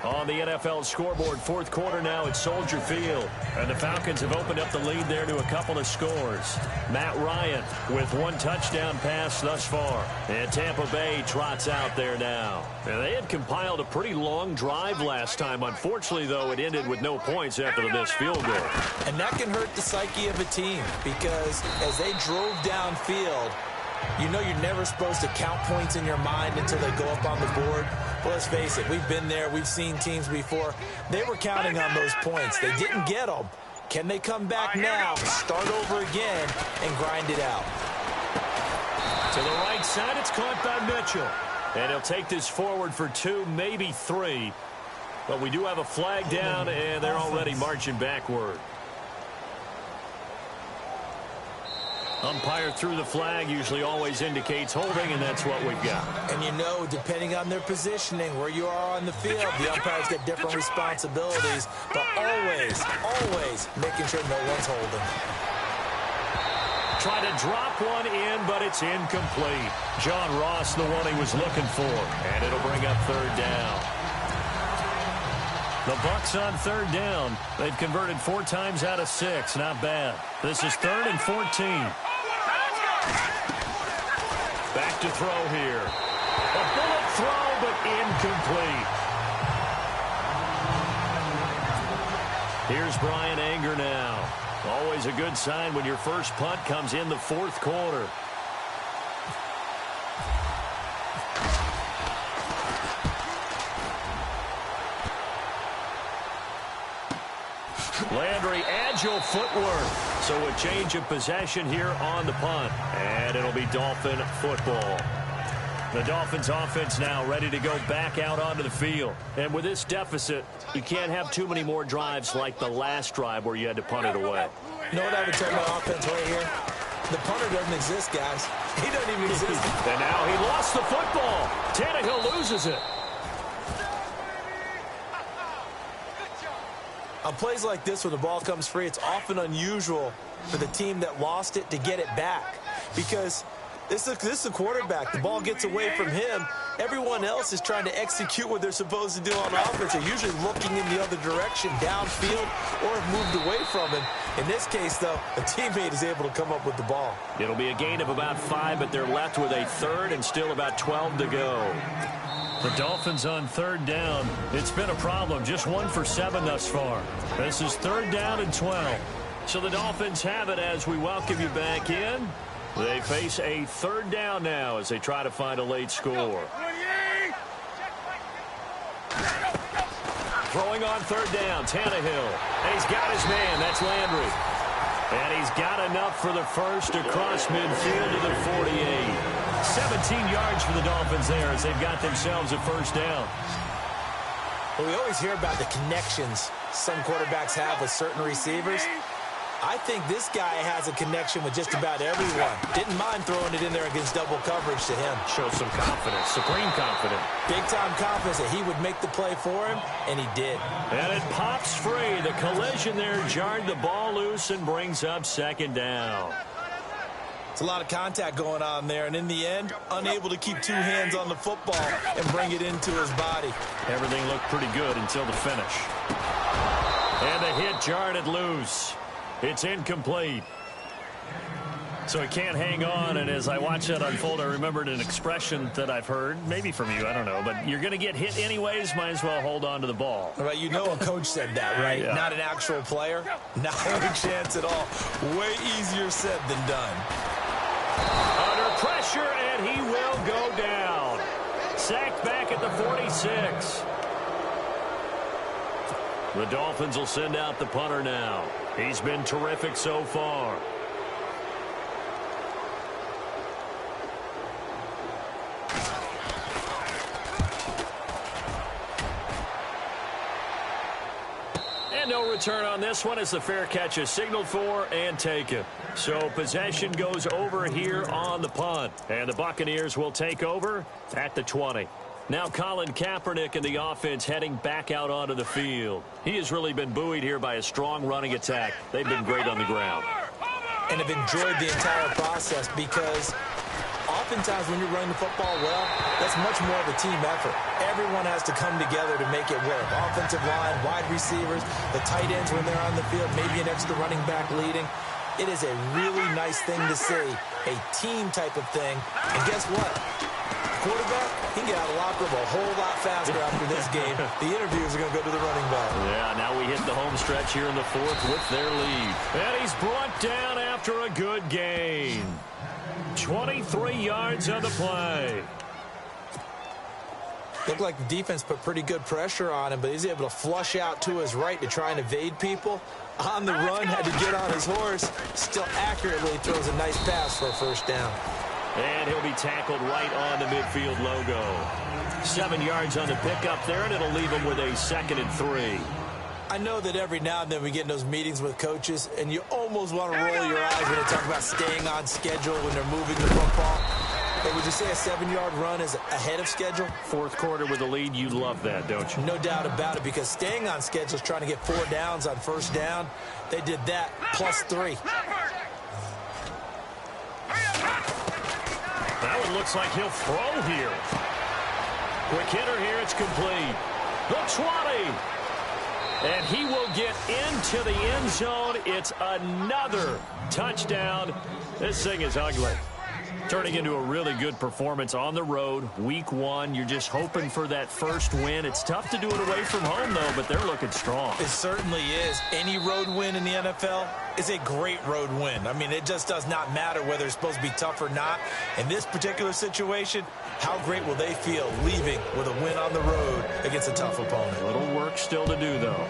On the NFL scoreboard, 4th quarter now at Soldier Field. And the Falcons have opened up the lead there to a couple of scores. Matt Ryan with 1 touchdown pass thus far. And Tampa Bay trots out there now. And they had compiled a pretty long drive last time. Unfortunately, though, it ended with no points after the missed field goal. And that can hurt the psyche of a team because as they drove downfield, you know you're never supposed to count points in your mind until they go up on the board. But let's face it, we've been there. We've seen teams before. They were counting on those points. They didn't get them. Can they come back now, start over again, and grind it out? To the right side, it's caught by Mitchell. And he'll take this forward for 2, maybe 3. But we do have a flag down, and they're already marching backward. Umpire threw the flag, usually always indicates holding, and that's what we've got. And you know, depending on their positioning, where you are on the field, the umpires get different responsibilities, but always making sure no one's holding. Try to drop one in, but it's incomplete. John Ross, the one he was looking for, and it'll bring up 3rd down. The Bucs on 3rd down. They've converted 4 times out of 6. Not bad. This is 3rd and 14. Back to throw here. A bullet throw, but incomplete. Here's Brian Anger now. Always a good sign when your first punt comes in the 4th quarter. Landry, agile footwork. So a change of possession here on the punt. And it'll be Dolphin football. The Dolphins offense now ready to go back out onto the field. And with this deficit, you can't have too many more drives like the last drive where you had to punt it away. You know what I would tell my offense right here? The punter doesn't exist, guys. He doesn't even exist. And now he lost the football. Tannehill loses it. On plays like this where the ball comes free, it's often unusual for the team that lost it to get it back. Because this is a quarterback. The ball gets away from him. Everyone else is trying to execute what they're supposed to do on offense. They're usually looking in the other direction, downfield, or have moved away from him. In this case, though, a teammate is able to come up with the ball. It'll be a gain of about 5, but they're left with a 3rd and still about 12 to go. The Dolphins on 3rd down. It's been a problem. Just 1 for 7 thus far. This is 3rd down and 12. So the Dolphins have it as we welcome you back in. They face a 3rd down now as they try to find a late score. Throwing on 3rd down, Tannehill. And he's got his man. That's Landry. And he's got enough for the first across midfield to the 48. 17 yards for the Dolphins there as they've got themselves a 1st down. Well, we always hear about the connections some quarterbacks have with certain receivers. I think this guy has a connection with just about everyone. Didn't mind throwing it in there against double coverage to him. Shows some confidence, supreme confidence. Big-time confidence that he would make the play for him, and he did. And it pops free. The collision there jarred the ball loose and brings up 2nd down. It's a lot of contact going on there, and in the end, unable to keep 2 hands on the football and bring it into his body. Everything looked pretty good until the finish. And the hit jarred it loose. It's incomplete. So he can't hang on, and as I watch that unfold, I remembered an expression that I've heard, maybe from you, I don't know, but you're going to get hit anyways, might as well hold on to the ball. Right, you know a coach said that, right? Yeah. Not an actual player. Not a chance at all. Way easier said than done. Under pressure, and he will go down. Sacked back at the 46. The Dolphins will send out the punter now. He's been terrific so far. And no return on this one as the fair catch is signaled for and taken. So possession goes over here on the punt. And the Buccaneers will take over at the 20. Now Colin Kaepernick and the offense heading back out onto the field. He has really been buoyed here by a strong running attack. They've been great on the ground. And have enjoyed the entire process because oftentimes when you're running the football well, that's much more of a team effort. Everyone has to come together to make it work. Offensive line, wide receivers, the tight ends when they're on the field, maybe an extra running back leading. It is a really nice thing to see, a team type of thing. And guess what? Quarterback, he can get out of the locker room a whole lot faster after this game. The interviews are going to go to the running back. Yeah, now we hit the home stretch here in the 4th with their lead. And he's brought down after a good gain. 23 yards on the play. Looked like the defense put pretty good pressure on him, but he's able to flush out to his right to try and evade people. On the run, had to get on his horse. Still accurately throws a nice pass for a 1st down. And he'll be tackled right on the midfield logo. 7 yards on the pickup there, and it'll leave him with a 2nd and 3. I know that every now and then we get in those meetings with coaches, and you almost want to roll your eyes when they talk about staying on schedule when they're moving the football. But would you say a 7-yard run is ahead of schedule? 4th quarter with a lead, you love that, don't you? No doubt about it, because staying on schedule is trying to get 4 downs on 1st down. They did that plus 3. That one looks like he'll throw here. Quick hitter here, it's complete. The 20. And he will get into the end zone. It's another touchdown. This thing is ugly. Turning into a really good performance on the road. Week 1, you're just hoping for that first win. It's tough to do it away from home, though, but they're looking strong. It certainly is. Any road win in the NFL is a great road win. I mean, it just does not matter whether it's supposed to be tough or not. In this particular situation, how great will they feel leaving with a win on the road against a tough opponent? A little work still to do, though.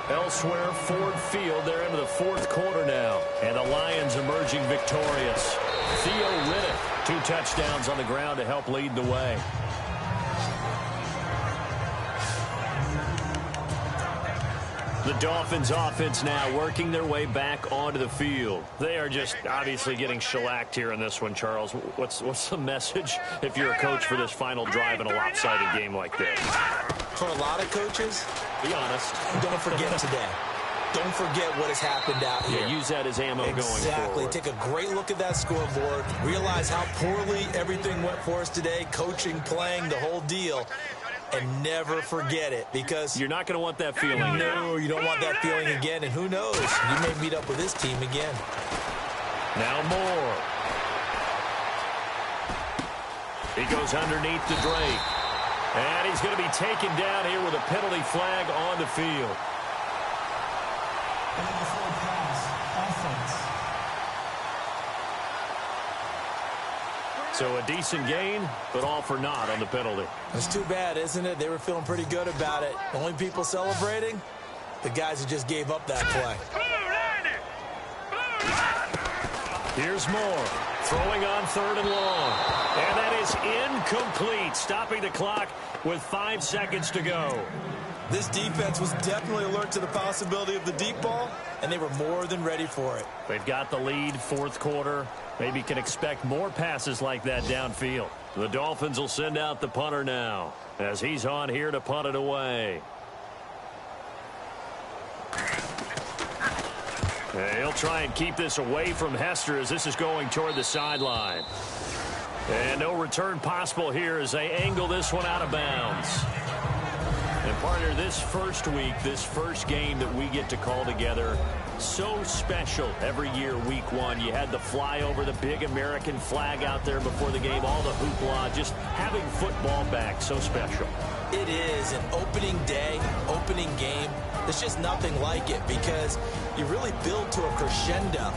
Elsewhere, Ford Field, they're into the 4th quarter now. And the Lions emerging victorious. Theo Riddick, 2 touchdowns on the ground to help lead the way. The Dolphins offense now working their way back onto the field. They are just obviously getting shellacked here in this one, Charles. What's the message if you're a coach for this final drive in a lopsided game like this? For a lot of coaches, be honest. Don't forget today. Don't forget what has happened out here. Yeah, use that as ammo going forward. Exactly. Take a great look at that scoreboard. Realize how poorly everything went for us today. Coaching, playing, the whole deal. And never forget it, because you're not going to want that feeling. No, you don't want that feeling again. And who knows? You may meet up with this team again. Now Moore. He goes underneath to Drake. And he's going to be taken down here with a penalty flag on the field. So a decent gain, but all for naught on the penalty. It's too bad, isn't it? They were feeling pretty good about it. The only people celebrating, the guys who just gave up that play. Here's Moore, throwing on 3rd and long. And that is incomplete, stopping the clock with 5 seconds to go. This defense was definitely alert to the possibility of the deep ball, and they were more than ready for it. They've got the lead, 4th quarter. Maybe can expect more passes like that downfield. The Dolphins will send out the punter now, as he's on here to punt it away. He'll try and keep this away from Hester as this is going toward the sideline. And no return possible here as they angle this one out of bounds. And partner, this first week, this first game that we get to call together, so special every year, week 1. You had the flyover, the big American flag out there before the game, all the hoopla, just having football back, so special. It is an opening day, opening game. There's just nothing like it because you really build to a crescendo.